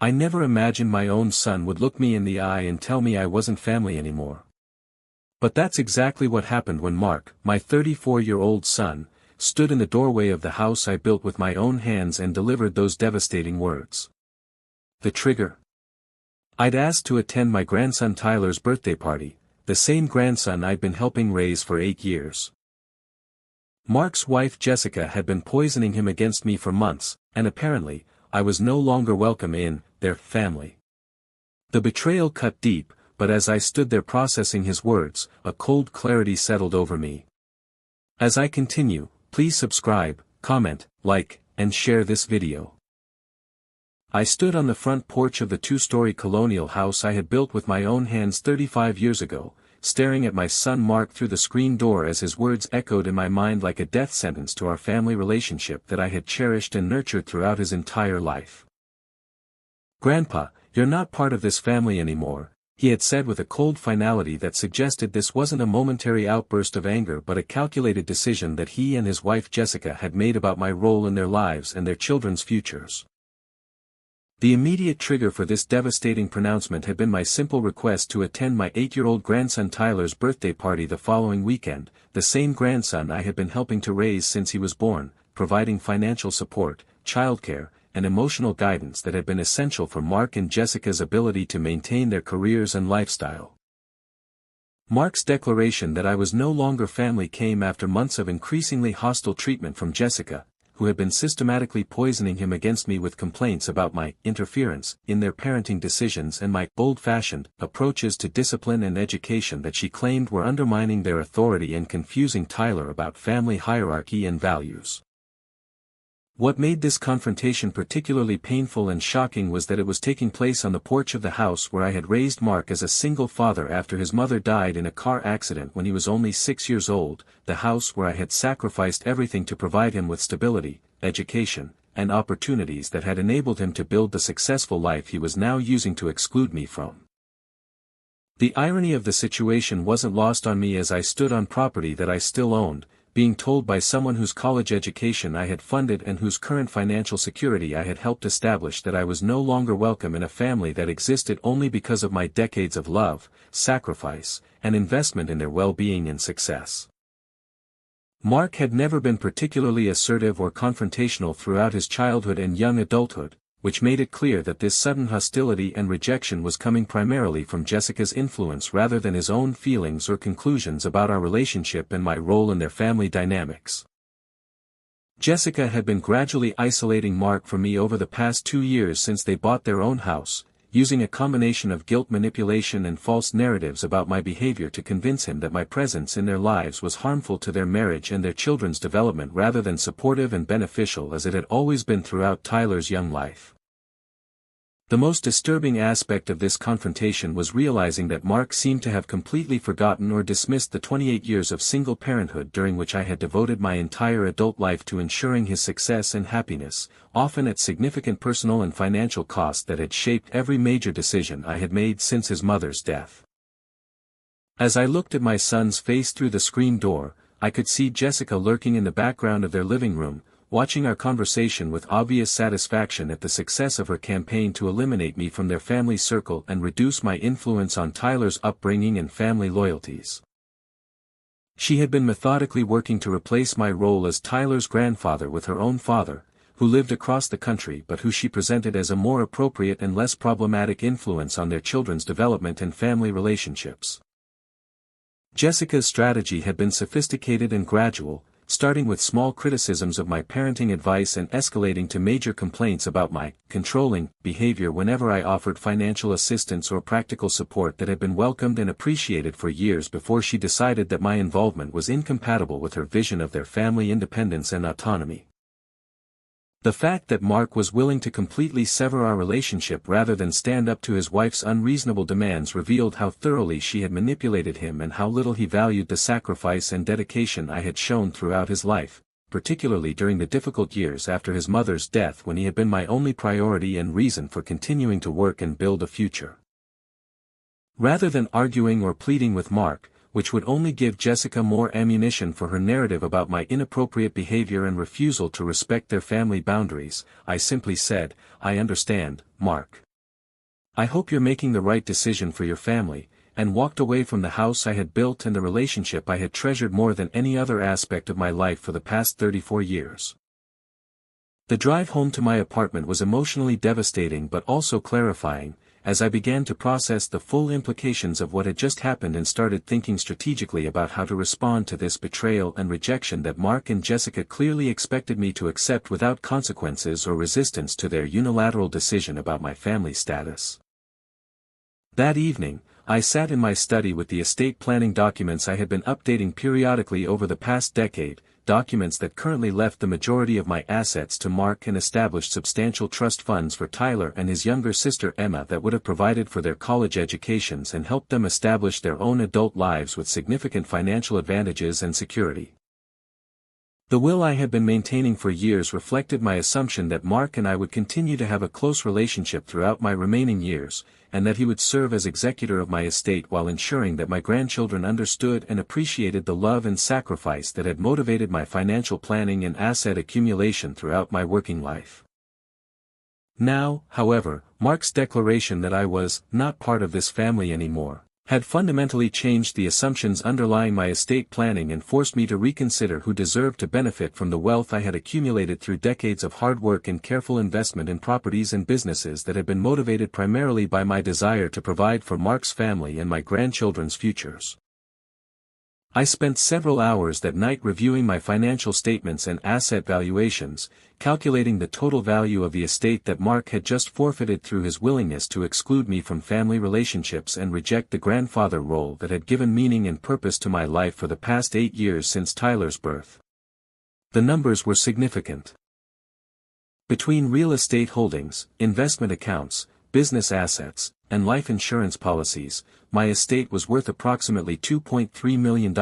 I never imagined my own son would look me in the eye and tell me I wasn't family anymore. But that's exactly what happened when Mark, my 34-year-old son, stood in the doorway of the house I built with my own hands and delivered those devastating words. The trigger. I'd asked to attend my grandson Tyler's birthday party, the same grandson I'd been helping raise for 8 years. Mark's wife Jessica had been poisoning him against me for months, and apparently, I was no longer welcome in their family. The betrayal cut deep, but as I stood there processing his words, a cold clarity settled over me. As I continue, please subscribe, comment, like, and share this video. I stood on the front porch of the 2-story colonial house I had built with my own hands 35 years ago, staring at my son Mark through the screen door as his words echoed in my mind like a death sentence to our family relationship that I had cherished and nurtured throughout his entire life. "Grandpa, you're not part of this family anymore," he had said with a cold finality that suggested this wasn't a momentary outburst of anger but a calculated decision that he and his wife Jessica had made about my role in their lives and their children's futures. The immediate trigger for this devastating pronouncement had been my simple request to attend my 8-year-old grandson Tyler's birthday party the following weekend, the same grandson I had been helping to raise since he was born, providing financial support, childcare, and emotional guidance that had been essential for Mark and Jessica's ability to maintain their careers and lifestyle. Mark's declaration that I was no longer family came after months of increasingly hostile treatment from Jessica, who had been systematically poisoning him against me with complaints about my interference in their parenting decisions and my old-fashioned approaches to discipline and education that she claimed were undermining their authority and confusing Tyler about family hierarchy and values. What made this confrontation particularly painful and shocking was that it was taking place on the porch of the house where I had raised Mark as a single father after his mother died in a car accident when he was only 6 years old, the house where I had sacrificed everything to provide him with stability, education, and opportunities that had enabled him to build the successful life he was now using to exclude me from. The irony of the situation wasn't lost on me as I stood on property that I still owned, being told by someone whose college education I had funded and whose current financial security I had helped establish that I was no longer welcome in a family that existed only because of my decades of love, sacrifice, and investment in their well-being and success. Mark had never been particularly assertive or confrontational throughout his childhood and young adulthood, which made it clear that this sudden hostility and rejection was coming primarily from Jessica's influence rather than his own feelings or conclusions about our relationship and my role in their family dynamics. Jessica had been gradually isolating Mark from me over the past 2 years since they bought their own house, using a combination of guilt manipulation and false narratives about my behavior to convince him that my presence in their lives was harmful to their marriage and their children's development rather than supportive and beneficial as it had always been throughout Tyler's young life. The most disturbing aspect of this confrontation was realizing that Mark seemed to have completely forgotten or dismissed the 28 years of single parenthood during which I had devoted my entire adult life to ensuring his success and happiness, often at significant personal and financial cost that had shaped every major decision I had made since his mother's death. As I looked at my son's face through the screen door, I could see Jessica lurking in the background of their living room, watching our conversation with obvious satisfaction at the success of her campaign to eliminate me from their family circle and reduce my influence on Tyler's upbringing and family loyalties. She had been methodically working to replace my role as Tyler's grandfather with her own father, who lived across the country but who she presented as a more appropriate and less problematic influence on their children's development and family relationships. Jessica's strategy had been sophisticated and gradual, starting with small criticisms of my parenting advice and escalating to major complaints about my controlling behavior whenever I offered financial assistance or practical support that had been welcomed and appreciated for years before she decided that my involvement was incompatible with her vision of their family independence and autonomy. The fact that Mark was willing to completely sever our relationship rather than stand up to his wife's unreasonable demands revealed how thoroughly she had manipulated him and how little he valued the sacrifice and dedication I had shown throughout his life, particularly during the difficult years after his mother's death when he had been my only priority and reason for continuing to work and build a future. Rather than arguing or pleading with Mark, which would only give Jessica more ammunition for her narrative about my inappropriate behavior and refusal to respect their family boundaries, I simply said, "I understand, Mark. I hope you're making the right decision for your family," and walked away from the house I had built and the relationship I had treasured more than any other aspect of my life for the past 34 years. The drive home to my apartment was emotionally devastating but also clarifying, as I began to process the full implications of what had just happened and started thinking strategically about how to respond to this betrayal and rejection that Mark and Jessica clearly expected me to accept without consequences or resistance to their unilateral decision about my family status. That evening, I sat in my study with the estate planning documents I had been updating periodically over the past decade, documents that currently left the majority of my assets to Mark and established substantial trust funds for Tyler and his younger sister Emma that would have provided for their college educations and helped them establish their own adult lives with significant financial advantages and security. The will I had been maintaining for years reflected my assumption that Mark and I would continue to have a close relationship throughout my remaining years, and that he would serve as executor of my estate while ensuring that my grandchildren understood and appreciated the love and sacrifice that had motivated my financial planning and asset accumulation throughout my working life. Now, however, Mark's declaration that I was not part of this family anymore had fundamentally changed the assumptions underlying my estate planning and forced me to reconsider who deserved to benefit from the wealth I had accumulated through decades of hard work and careful investment in properties and businesses that had been motivated primarily by my desire to provide for Mark's family and my grandchildren's futures. I spent several hours that night reviewing my financial statements and asset valuations, calculating the total value of the estate that Mark had just forfeited through his willingness to exclude me from family relationships and reject the grandfather role that had given meaning and purpose to my life for the past 8 years since Tyler's birth. The numbers were significant. Between real estate holdings, investment accounts, business assets, and life insurance policies, my estate was worth approximately $2.3 million,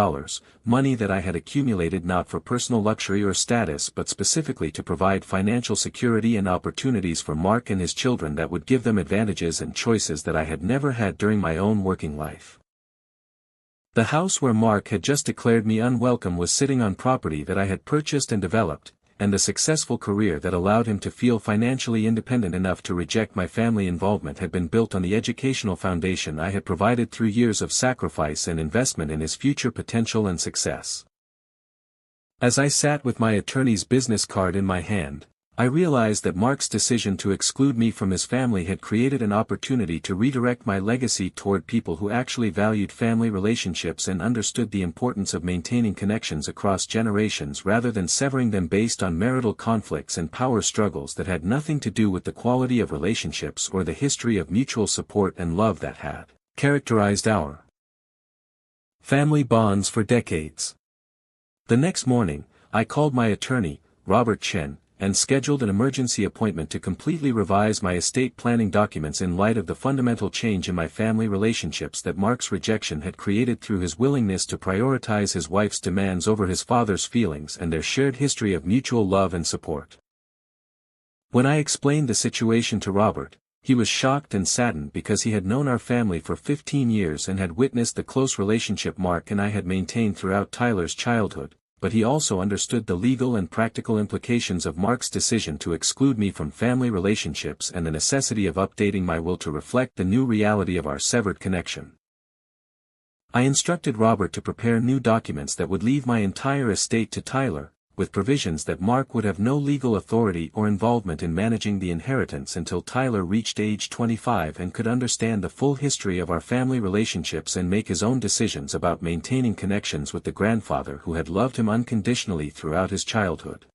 money that I had accumulated not for personal luxury or status but specifically to provide financial security and opportunities for Mark and his children that would give them advantages and choices that I had never had during my own working life. The house where Mark had just declared me unwelcome was sitting on property that I had purchased and developed, and the successful career that allowed him to feel financially independent enough to reject my family involvement had been built on the educational foundation I had provided through years of sacrifice and investment in his future potential and success. As I sat with my attorney's business card in my hand, I realized that Mark's decision to exclude me from his family had created an opportunity to redirect my legacy toward people who actually valued family relationships and understood the importance of maintaining connections across generations rather than severing them based on marital conflicts and power struggles that had nothing to do with the quality of relationships or the history of mutual support and love that had characterized our family bonds for decades. The next morning, I called my attorney, Robert Chen, and scheduled an emergency appointment to completely revise my estate planning documents in light of the fundamental change in my family relationships that Mark's rejection had created through his willingness to prioritize his wife's demands over his father's feelings and their shared history of mutual love and support. When I explained the situation to Robert, he was shocked and saddened because he had known our family for 15 years and had witnessed the close relationship Mark and I had maintained throughout Tyler's childhood, but he also understood the legal and practical implications of Mark's decision to exclude me from family relationships and the necessity of updating my will to reflect the new reality of our severed connection. I instructed Robert to prepare new documents that would leave my entire estate to Tyler, with provisions that Mark would have no legal authority or involvement in managing the inheritance until Tyler reached age 25 and could understand the full history of our family relationships and make his own decisions about maintaining connections with the grandfather who had loved him unconditionally throughout his childhood.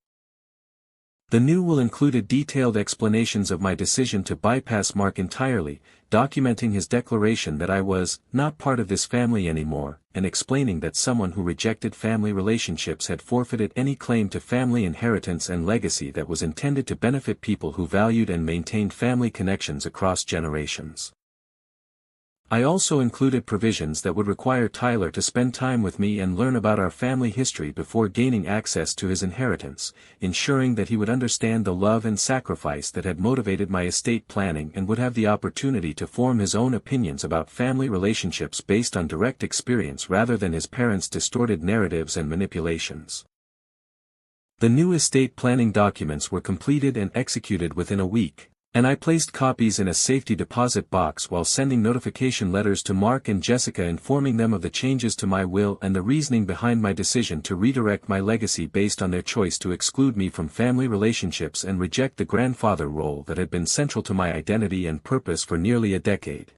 The new will included detailed explanations of my decision to bypass Mark entirely, documenting his declaration that I was not part of this family anymore, and explaining that someone who rejected family relationships had forfeited any claim to family inheritance and legacy that was intended to benefit people who valued and maintained family connections across generations. I also included provisions that would require Tyler to spend time with me and learn about our family history before gaining access to his inheritance, ensuring that he would understand the love and sacrifice that had motivated my estate planning and would have the opportunity to form his own opinions about family relationships based on direct experience rather than his parents' distorted narratives and manipulations. The new estate planning documents were completed and executed within a week, and I placed copies in a safety deposit box while sending notification letters to Mark and Jessica informing them of the changes to my will and the reasoning behind my decision to redirect my legacy based on their choice to exclude me from family relationships and reject the grandfather role that had been central to my identity and purpose for nearly a decade.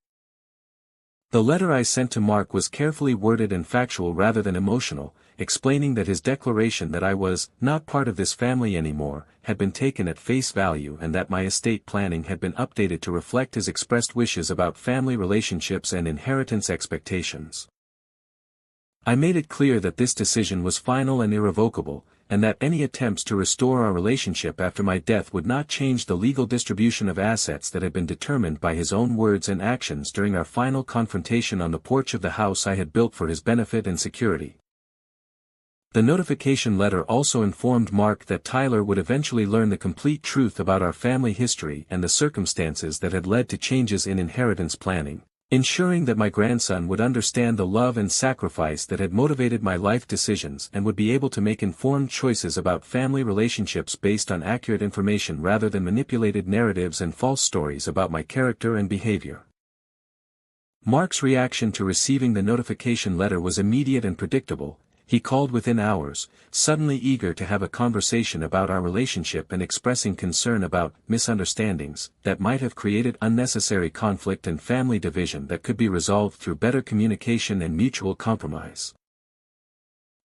The letter I sent to Mark was carefully worded and factual rather than emotional, explaining that his declaration that I was not part of this family anymore had been taken at face value and that my estate planning had been updated to reflect his expressed wishes about family relationships and inheritance expectations. I made it clear that this decision was final and irrevocable, and that any attempts to restore our relationship after my death would not change the legal distribution of assets that had been determined by his own words and actions during our final confrontation on the porch of the house I had built for his benefit and security. The notification letter also informed Mark that Tyler would eventually learn the complete truth about our family history and the circumstances that had led to changes in inheritance planning, ensuring that my grandson would understand the love and sacrifice that had motivated my life decisions and would be able to make informed choices about family relationships based on accurate information rather than manipulated narratives and false stories about my character and behavior. Mark's reaction to receiving the notification letter was immediate and predictable. He called within hours, suddenly eager to have a conversation about our relationship and expressing concern about misunderstandings that might have created unnecessary conflict and family division that could be resolved through better communication and mutual compromise.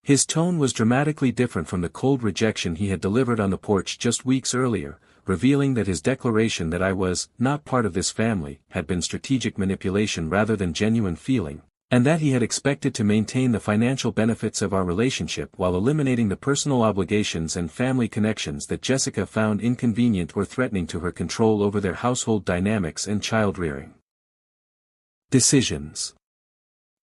His tone was dramatically different from the cold rejection he had delivered on the porch just weeks earlier, revealing that his declaration that I was not part of this family had been strategic manipulation rather than genuine feeling, and that he had expected to maintain the financial benefits of our relationship while eliminating the personal obligations and family connections that Jessica found inconvenient or threatening to her control over their household dynamics and child-rearing decisions.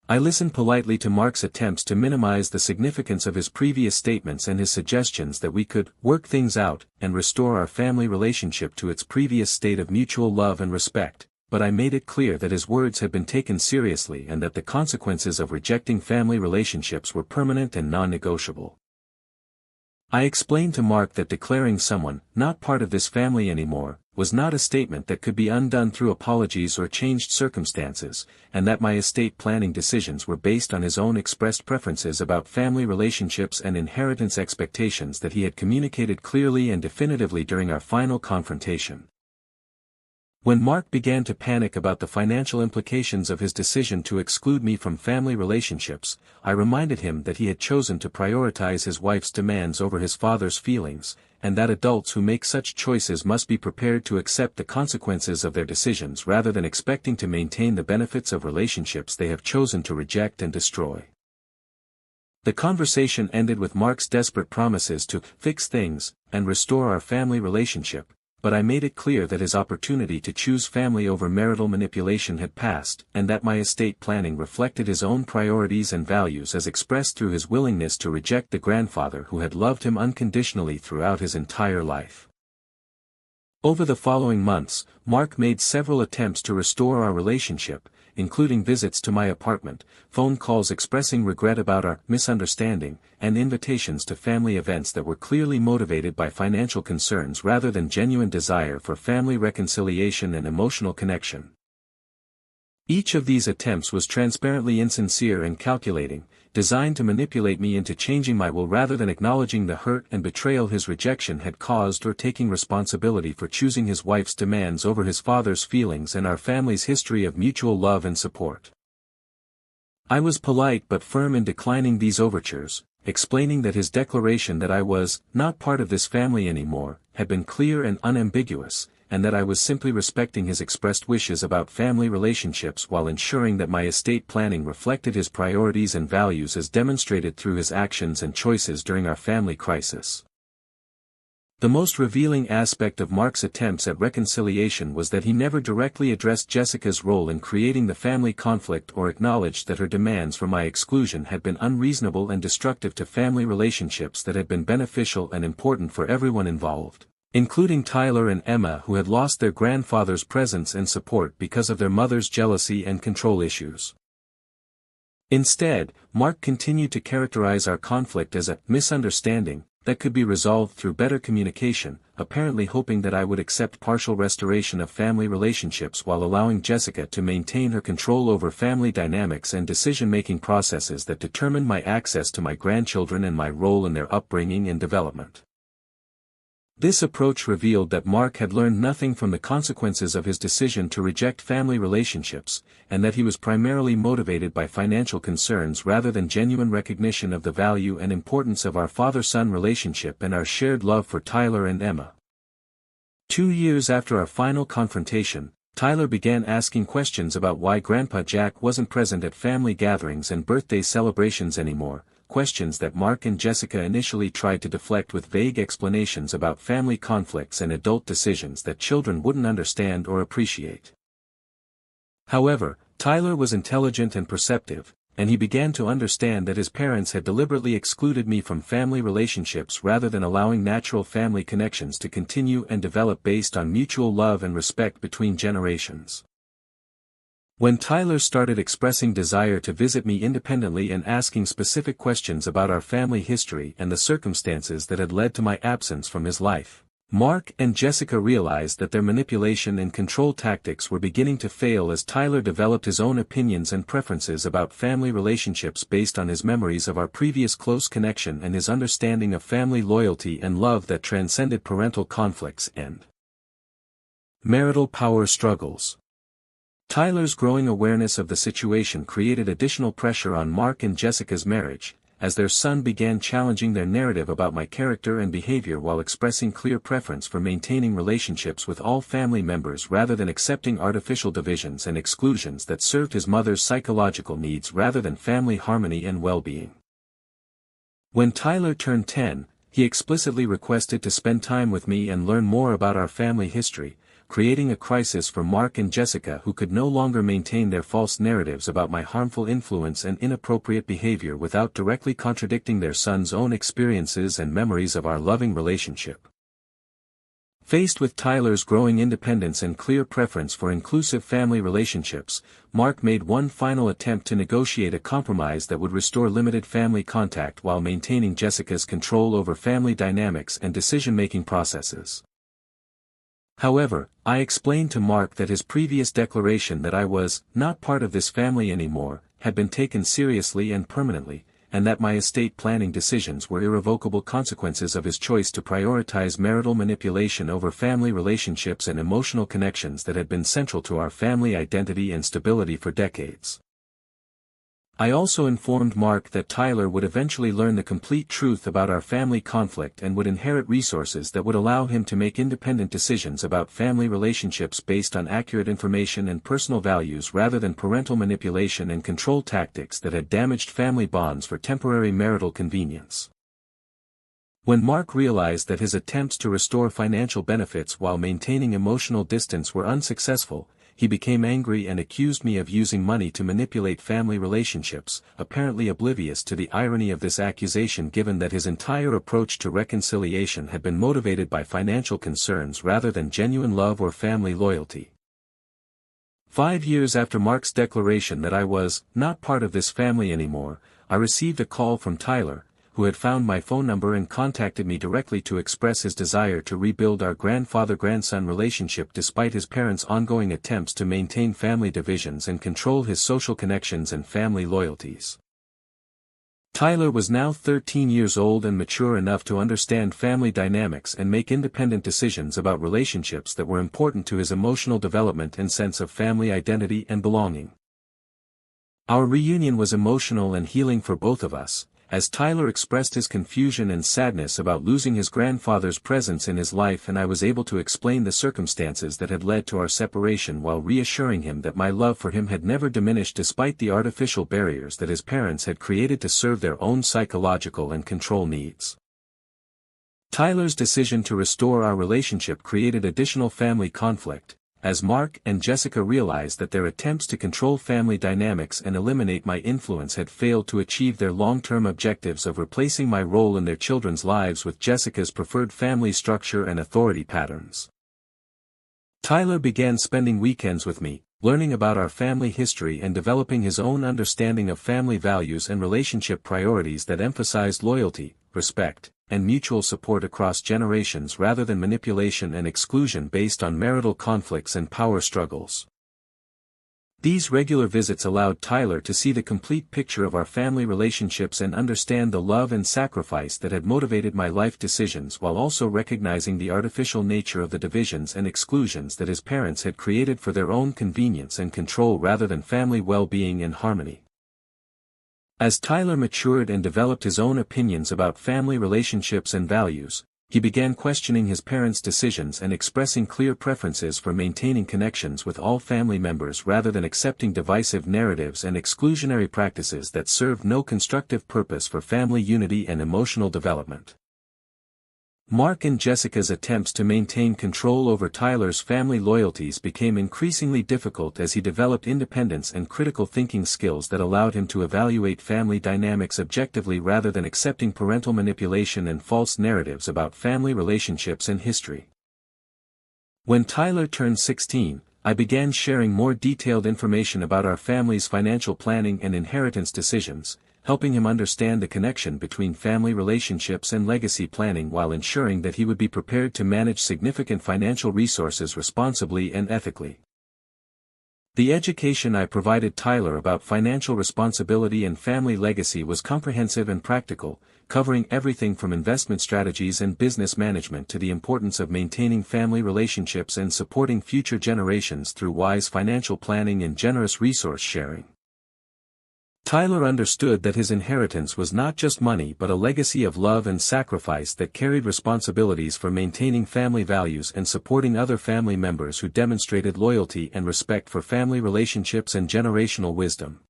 I listened politely to Mark's attempts to minimize the significance of his previous statements and his suggestions that we could work things out and restore our family relationship to its previous state of mutual love and respect, but I made it clear that his words had been taken seriously and that the consequences of rejecting family relationships were permanent and non-negotiable. I explained to Mark that declaring someone not part of this family anymore was not a statement that could be undone through apologies or changed circumstances, and that my estate planning decisions were based on his own expressed preferences about family relationships and inheritance expectations that he had communicated clearly and definitively during our final confrontation. When Mark began to panic about the financial implications of his decision to exclude me from family relationships, I reminded him that he had chosen to prioritize his wife's demands over his father's feelings, and that adults who make such choices must be prepared to accept the consequences of their decisions rather than expecting to maintain the benefits of relationships they have chosen to reject and destroy. The conversation ended with Mark's desperate promises to fix things and restore our family relationship, but I made it clear that his opportunity to choose family over marital manipulation had passed, and that my estate planning reflected his own priorities and values as expressed through his willingness to reject the grandfather who had loved him unconditionally throughout his entire life. Over the following months, Mark made several attempts to restore our relationship, including visits to my apartment, phone calls expressing regret about our misunderstanding, and invitations to family events that were clearly motivated by financial concerns rather than genuine desire for family reconciliation and emotional connection. Each of these attempts was transparently insincere and calculating, designed to manipulate me into changing my will rather than acknowledging the hurt and betrayal his rejection had caused or taking responsibility for choosing his wife's demands over his father's feelings and our family's history of mutual love and support. I was polite but firm in declining these overtures, explaining that his declaration that I was not part of this family anymore had been clear and unambiguous, and that I was simply respecting his expressed wishes about family relationships while ensuring that my estate planning reflected his priorities and values as demonstrated through his actions and choices during our family crisis. The most revealing aspect of Mark's attempts at reconciliation was that he never directly addressed Jessica's role in creating the family conflict or acknowledged that her demands for my exclusion had been unreasonable and destructive to family relationships that had been beneficial and important for everyone involved, including Tyler and Emma, who had lost their grandfather's presence and support because of their mother's jealousy and control issues. Instead, Mark continued to characterize our conflict as a misunderstanding, that could be resolved through better communication, apparently hoping that I would accept partial restoration of family relationships while allowing Jessica to maintain her control over family dynamics and decision-making processes that determine my access to my grandchildren and my role in their upbringing and development. This approach revealed that Mark had learned nothing from the consequences of his decision to reject family relationships, and that he was primarily motivated by financial concerns rather than genuine recognition of the value and importance of our father-son relationship and our shared love for Tyler and Emma. 2 years after our final confrontation, Tyler began asking questions about why Grandpa Jack wasn't present at family gatherings and birthday celebrations anymore, questions that Mark and Jessica initially tried to deflect with vague explanations about family conflicts and adult decisions that children wouldn't understand or appreciate. However, Tyler was intelligent and perceptive, and he began to understand that his parents had deliberately excluded me from family relationships rather than allowing natural family connections to continue and develop based on mutual love and respect between generations. When Tyler started expressing desire to visit me independently and asking specific questions about our family history and the circumstances that had led to my absence from his life, Mark and Jessica realized that their manipulation and control tactics were beginning to fail as Tyler developed his own opinions and preferences about family relationships based on his memories of our previous close connection and his understanding of family loyalty and love that transcended parental conflicts and marital power struggles. Tyler's growing awareness of the situation created additional pressure on Mark and Jessica's marriage, as their son began challenging their narrative about my character and behavior while expressing clear preference for maintaining relationships with all family members rather than accepting artificial divisions and exclusions that served his mother's psychological needs rather than family harmony and well-being. When Tyler turned 10, he explicitly requested to spend time with me and learn more about our family history, creating a crisis for Mark and Jessica who could no longer maintain their false narratives about my harmful influence and inappropriate behavior without directly contradicting their son's own experiences and memories of our loving relationship. Faced with Tyler's growing independence and clear preference for inclusive family relationships, Mark made one final attempt to negotiate a compromise that would restore limited family contact while maintaining Jessica's control over family dynamics and decision-making processes. However, I explained to Mark that his previous declaration that I was not part of this family anymore had been taken seriously and permanently, and that my estate planning decisions were irrevocable consequences of his choice to prioritize marital manipulation over family relationships and emotional connections that had been central to our family identity and stability for decades. I also informed Mark that Tyler would eventually learn the complete truth about our family conflict and would inherit resources that would allow him to make independent decisions about family relationships based on accurate information and personal values rather than parental manipulation and control tactics that had damaged family bonds for temporary marital convenience. When Mark realized that his attempts to restore financial benefits while maintaining emotional distance were unsuccessful, he became angry and accused me of using money to manipulate family relationships, apparently oblivious to the irony of this accusation given that his entire approach to reconciliation had been motivated by financial concerns rather than genuine love or family loyalty. 5 years after Mark's declaration that I was not part of this family anymore, I received a call from Tyler, who had found my phone number and contacted me directly to express his desire to rebuild our grandfather-grandson relationship despite his parents' ongoing attempts to maintain family divisions and control his social connections and family loyalties. Tyler was now 13 years old and mature enough to understand family dynamics and make independent decisions about relationships that were important to his emotional development and sense of family identity and belonging. Our reunion was emotional and healing for both of us, as Tyler expressed his confusion and sadness about losing his grandfather's presence in his life, and I was able to explain the circumstances that had led to our separation while reassuring him that my love for him had never diminished despite the artificial barriers that his parents had created to serve their own psychological and control needs. Tyler's decision to restore our relationship created additional family conflict, as Mark and Jessica realized that their attempts to control family dynamics and eliminate my influence had failed to achieve their long-term objectives of replacing my role in their children's lives with Jessica's preferred family structure and authority patterns. Tyler began spending weekends with me, learning about our family history and developing his own understanding of family values and relationship priorities that emphasized loyalty, respect, and mutual support across generations rather than manipulation and exclusion based on marital conflicts and power struggles. These regular visits allowed Tyler to see the complete picture of our family relationships and understand the love and sacrifice that had motivated my life decisions, while also recognizing the artificial nature of the divisions and exclusions that his parents had created for their own convenience and control rather than family well-being and harmony. As Tyler matured and developed his own opinions about family relationships and values, he began questioning his parents' decisions and expressing clear preferences for maintaining connections with all family members rather than accepting divisive narratives and exclusionary practices that served no constructive purpose for family unity and emotional development. Mark and Jessica's attempts to maintain control over Tyler's family loyalties became increasingly difficult as he developed independence and critical thinking skills that allowed him to evaluate family dynamics objectively rather than accepting parental manipulation and false narratives about family relationships and history. When Tyler turned 16, I began sharing more detailed information about our family's financial planning and inheritance decisions, helping him understand the connection between family relationships and legacy planning while ensuring that he would be prepared to manage significant financial resources responsibly and ethically. The education I provided Tyler about financial responsibility and family legacy was comprehensive and practical, covering everything from investment strategies and business management to the importance of maintaining family relationships and supporting future generations through wise financial planning and generous resource sharing. Tyler understood that his inheritance was not just money but a legacy of love and sacrifice that carried responsibilities for maintaining family values and supporting other family members who demonstrated loyalty and respect for family relationships and generational wisdom.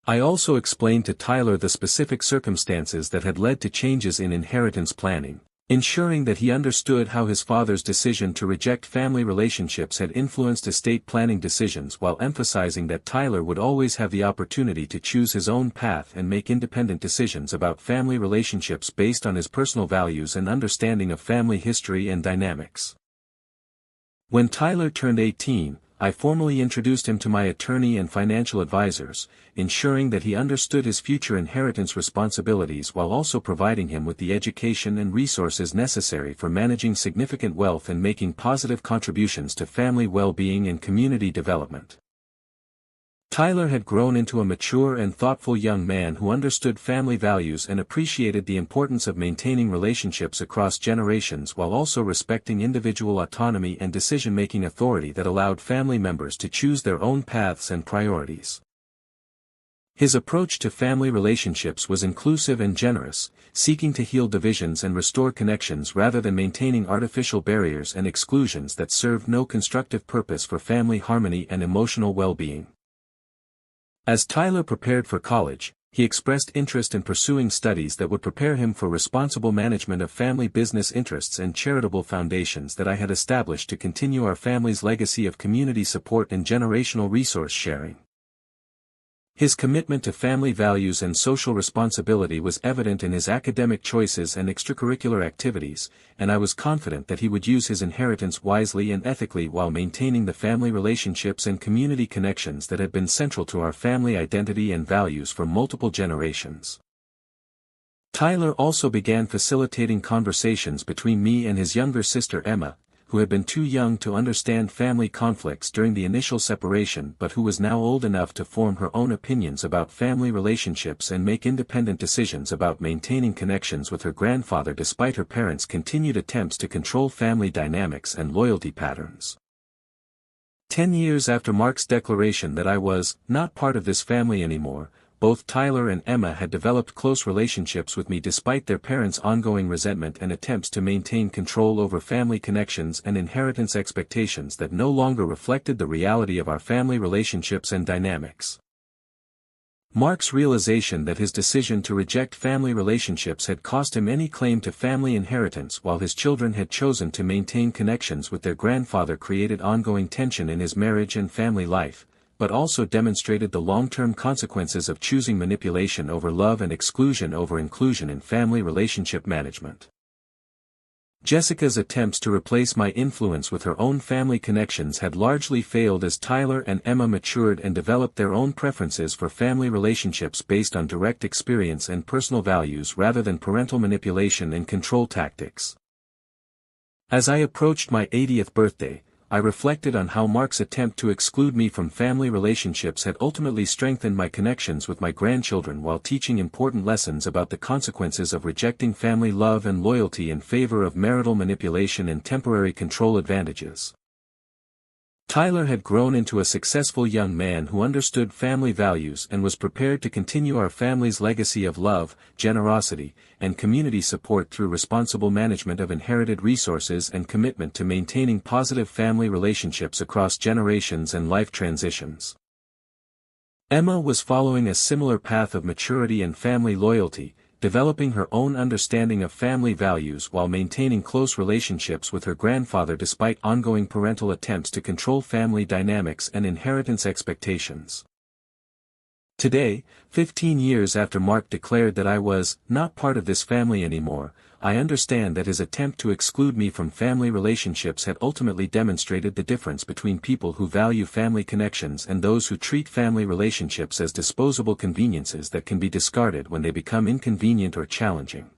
I also explained to Tyler the specific circumstances that had led to changes in inheritance planning, ensuring that he understood how his father's decision to reject family relationships had influenced estate planning decisions while emphasizing that Tyler would always have the opportunity to choose his own path and make independent decisions about family relationships based on his personal values and understanding of family history and dynamics. When Tyler turned 18, I formally introduced him to my attorney and financial advisors, ensuring that he understood his future inheritance responsibilities while also providing him with the education and resources necessary for managing significant wealth and making positive contributions to family well-being and community development. Tyler had grown into a mature and thoughtful young man who understood family values and appreciated the importance of maintaining relationships across generations while also respecting individual autonomy and decision-making authority that allowed family members to choose their own paths and priorities. His approach to family relationships was inclusive and generous, seeking to heal divisions and restore connections rather than maintaining artificial barriers and exclusions that served no constructive purpose for family harmony and emotional well-being. As Tyler prepared for college, he expressed interest in pursuing studies that would prepare him for responsible management of family business interests and charitable foundations that I had established to continue our family's legacy of community support and generational resource sharing. His commitment to family values and social responsibility was evident in his academic choices and extracurricular activities, and I was confident that he would use his inheritance wisely and ethically while maintaining the family relationships and community connections that had been central to our family identity and values for multiple generations. Tyler also began facilitating conversations between me and his younger sister Emma, who had been too young to understand family conflicts during the initial separation but who was now old enough to form her own opinions about family relationships and make independent decisions about maintaining connections with her grandfather despite her parents' continued attempts to control family dynamics and loyalty patterns. 10 years after Mark's declaration that I was not part of this family anymore, both Tyler and Emma had developed close relationships with me despite their parents' ongoing resentment and attempts to maintain control over family connections and inheritance expectations that no longer reflected the reality of our family relationships and dynamics. Mark's realization that his decision to reject family relationships had cost him any claim to family inheritance while his children had chosen to maintain connections with their grandfather created ongoing tension in his marriage and family life, but also demonstrated the long-term consequences of choosing manipulation over love and exclusion over inclusion in family relationship management. Jessica's attempts to replace my influence with her own family connections had largely failed as Tyler and Emma matured and developed their own preferences for family relationships based on direct experience and personal values rather than parental manipulation and control tactics. As I approached my 80th birthday, I reflected on how Mark's attempt to exclude me from family relationships had ultimately strengthened my connections with my grandchildren while teaching important lessons about the consequences of rejecting family love and loyalty in favor of marital manipulation and temporary control advantages. Tyler had grown into a successful young man who understood family values and was prepared to continue our family's legacy of love, generosity, and community support through responsible management of inherited resources and commitment to maintaining positive family relationships across generations and life transitions. Emma was following a similar path of maturity and family loyalty, developing her own understanding of family values while maintaining close relationships with her grandfather despite ongoing parental attempts to control family dynamics and inheritance expectations. Today, 15 years after Mark declared that I was not part of this family anymore, I understand that his attempt to exclude me from family relationships had ultimately demonstrated the difference between people who value family connections and those who treat family relationships as disposable conveniences that can be discarded when they become inconvenient or challenging.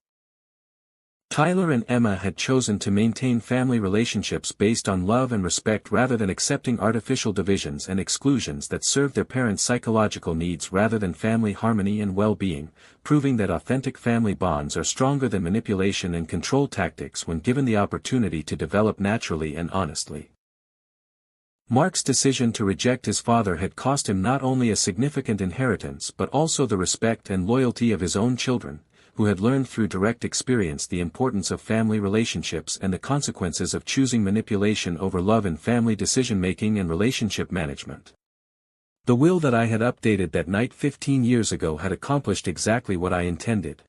Tyler and Emma had chosen to maintain family relationships based on love and respect rather than accepting artificial divisions and exclusions that served their parents' psychological needs rather than family harmony and well-being, proving that authentic family bonds are stronger than manipulation and control tactics when given the opportunity to develop naturally and honestly. Mark's decision to reject his father had cost him not only a significant inheritance but also the respect and loyalty of his own children, who had learned through direct experience the importance of family relationships and the consequences of choosing manipulation over love in family decision-making and relationship management. The will that I had updated that night 15 years ago had accomplished exactly what I intended.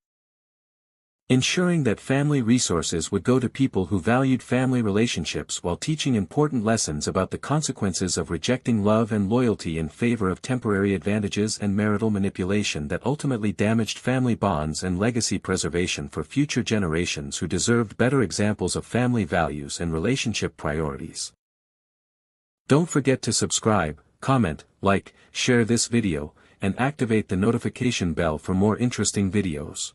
Ensuring that family resources would go to people who valued family relationships while teaching important lessons about the consequences of rejecting love and loyalty in favor of temporary advantages and marital manipulation that ultimately damaged family bonds and legacy preservation for future generations who deserved better examples of family values and relationship priorities. Don't forget to subscribe, comment, like, share this video, and activate the notification bell for more interesting videos.